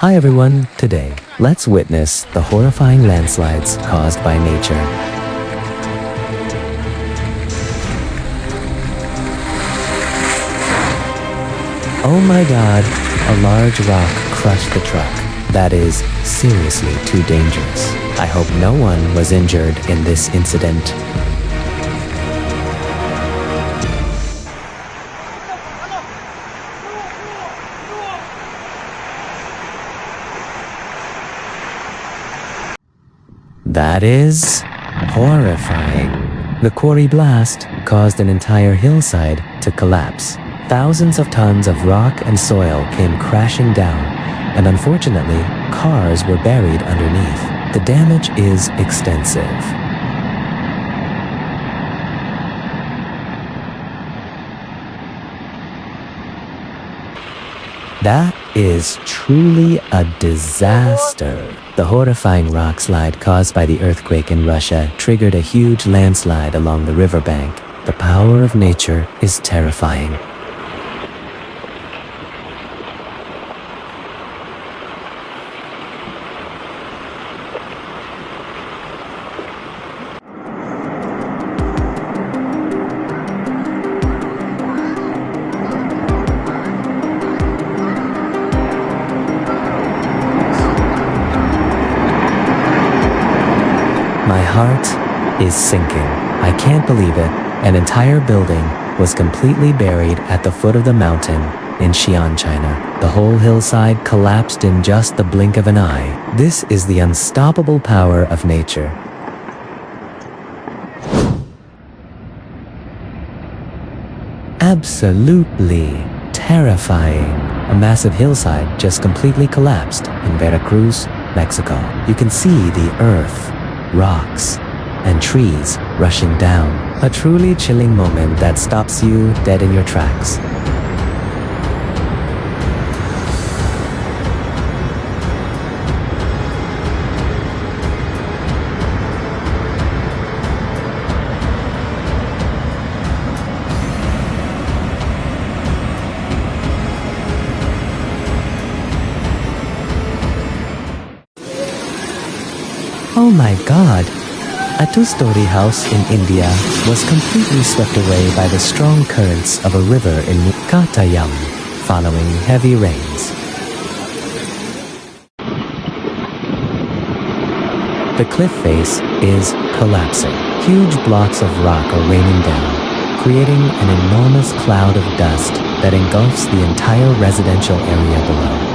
Hi everyone, today, let's witness the horrifying landslides caused by nature. Oh my god, a large rock crushed the truck. That is seriously too dangerous. I hope no one was injured in this incident. That is horrifying. The quarry blast caused an entire hillside to collapse. Thousands of tons of rock and soil came crashing down, and unfortunately, cars were buried underneath. The damage is extensive. That is truly a disaster. The horrifying rock slide caused by the earthquake in Russia triggered a huge landslide along the riverbank. The power of nature is terrifying. My heart is sinking. I can't believe it. An entire building was completely buried at the foot of the mountain in Xi'an, China. The whole hillside collapsed in just the blink of an eye. This is the unstoppable power of nature. Absolutely terrifying. A massive hillside just completely collapsed in Veracruz, Mexico. You can see the earth, rocks, and trees rushing down. A truly chilling moment that stops you dead in your tracks. Oh my god! A two-story house in India was completely swept away by the strong currents of a river in Kattayam following heavy rains. The cliff face is collapsing. Huge blocks of rock are raining down, creating an enormous cloud of dust that engulfs the entire residential area below.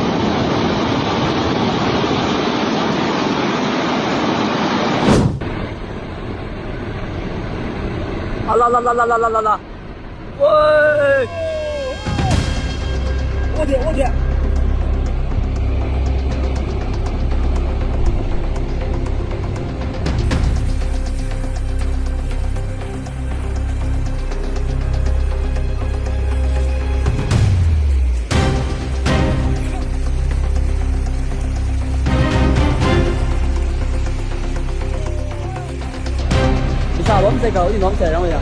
La! 喂！我天！Bisa bấm xe cầu thì nó sẽ ra rồi à?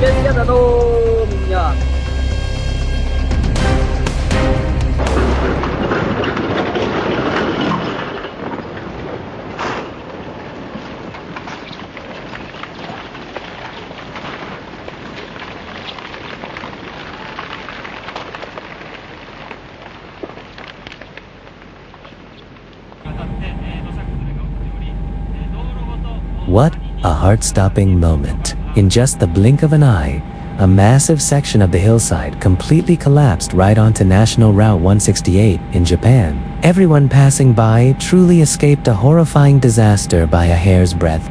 Biết là đâu mình nhờ. What a heart-stopping moment. In just the blink of an eye, a massive section of the hillside completely collapsed right onto National Route 168 in Japan. Everyone passing by truly escaped a horrifying disaster by a hair's breadth.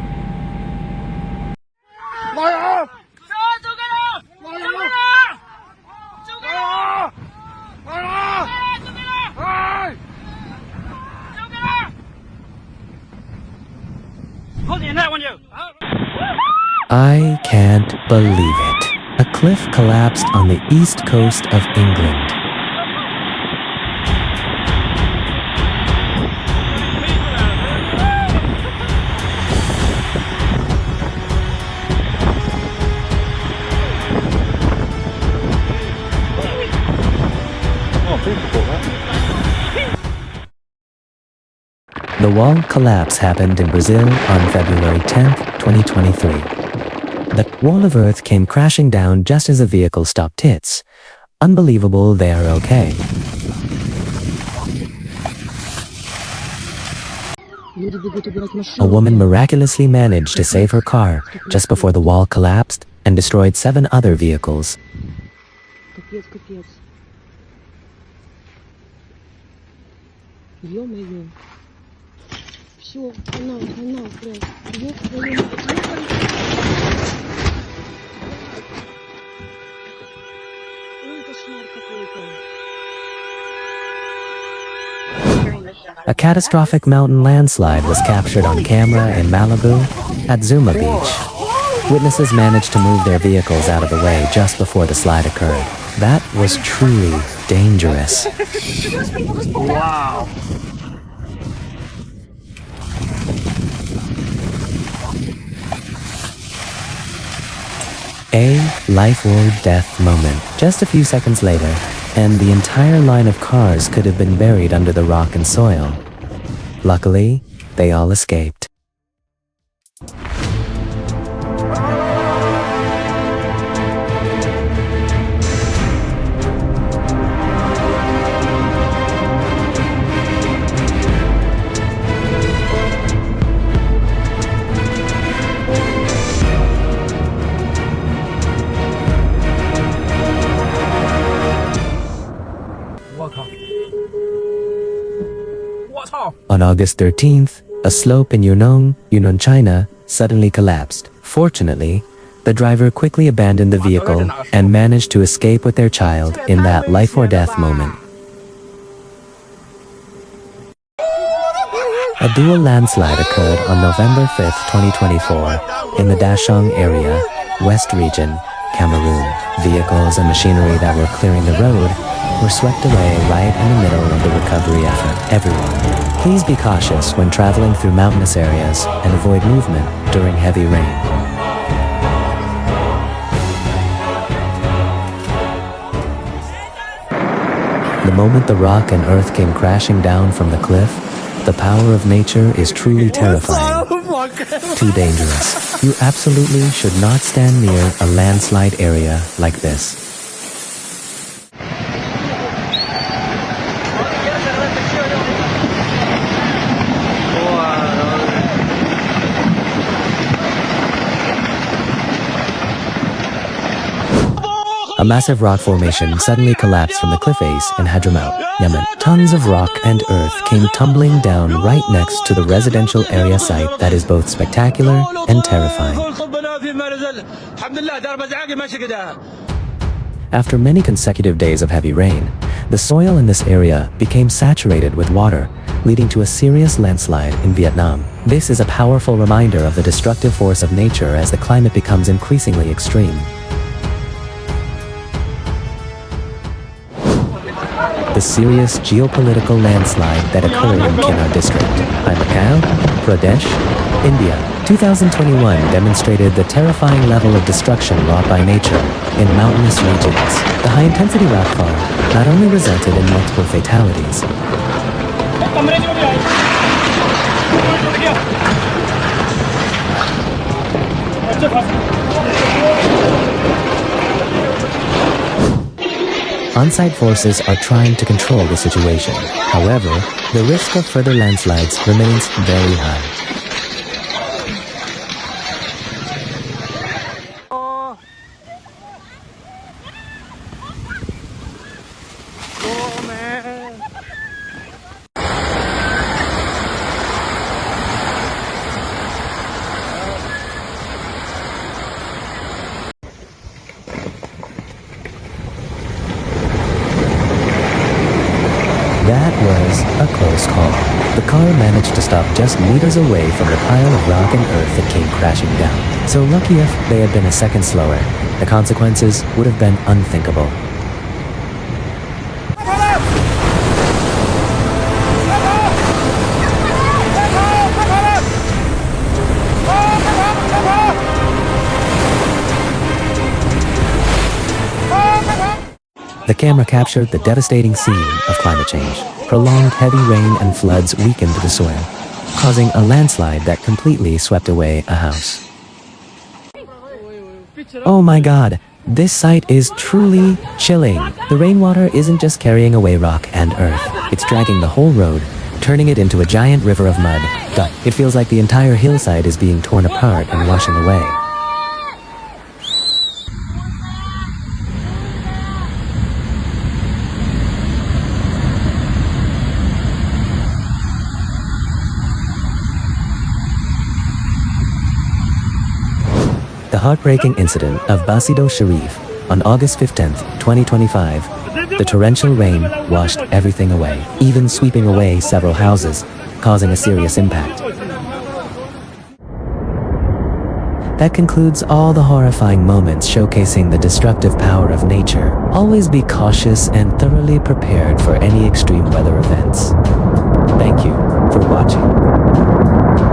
I can't believe it. A cliff collapsed on the east coast of England. Oh, beautiful, huh? The wall collapse happened in Brazil on February 10, 2023. The wall of earth came crashing down just as the vehicle stopped its. Unbelievable they are okay. A woman miraculously managed to save her car just before the wall collapsed and destroyed 7 other vehicles. Капец, капец. Ё-моё. Всё, хана, блядь. Ёб твою мать. Ой, кошмар какой-то. A catastrophic mountain landslide was captured on camera in Malibu at Zuma Beach. Witnesses managed to move their vehicles out of the way just before the slide occurred. That was truly dangerous. Wow. A life or death moment. Just a few seconds later, and the entire line of cars could have been buried under the rock and soil. Luckily, they all escaped. On August 13th, a slope in Yunnan, China, suddenly collapsed. Fortunately, the driver quickly abandoned the vehicle and managed to escape with their child in that life or death moment. A dual landslide occurred on November 5th, 2024, in the Dashong area, West Region, Cameroon. Vehicles and machinery that were clearing the road were swept away right in the middle of the recovery effort. Everyone, please be cautious when traveling through mountainous areas and avoid movement during heavy rain. The moment the rock and earth came crashing down from the cliff, the power of nature is truly terrifying. Too dangerous. You absolutely should not stand near a landslide area like this. A massive rock formation suddenly collapsed from the cliff face in Hadramaut, Yemen. Tons of rock and earth came tumbling down right next to the residential area site that is both spectacular and terrifying. After many consecutive days of heavy rain, the soil in this area became saturated with water, leading to a serious landslide in Vietnam. This is a powerful reminder of the destructive force of nature as the climate becomes increasingly extreme. The serious geopolitical landslide that occurred in Kinnar district, Macau, Pradesh, India. 2021 demonstrated the terrifying level of destruction wrought by nature in mountainous regions. The high-intensity rockfall not only resulted in multiple fatalities, on-site forces are trying to control the situation. However, the risk of further landslides remains very high. That was a close call. The car managed to stop just meters away from the pile of rock and earth that came crashing down. So lucky if they had been a second slower, the consequences would have been unthinkable. The camera captured the devastating scene of climate change. Prolonged heavy rain and floods weakened the soil, causing a landslide that completely swept away a house. Oh my god, this sight is truly chilling. The rainwater isn't just carrying away rock and earth, it's dragging the whole road, turning it into a giant river of mud. It feels like the entire hillside is being torn apart and washing away. The heartbreaking incident of Basido Sharif on August 15th, 2025, the torrential rain washed everything away, even sweeping away several houses, causing a serious impact. That concludes all the horrifying moments showcasing the destructive power of nature. Always be cautious and thoroughly prepared for any extreme weather events. Thank you for watching.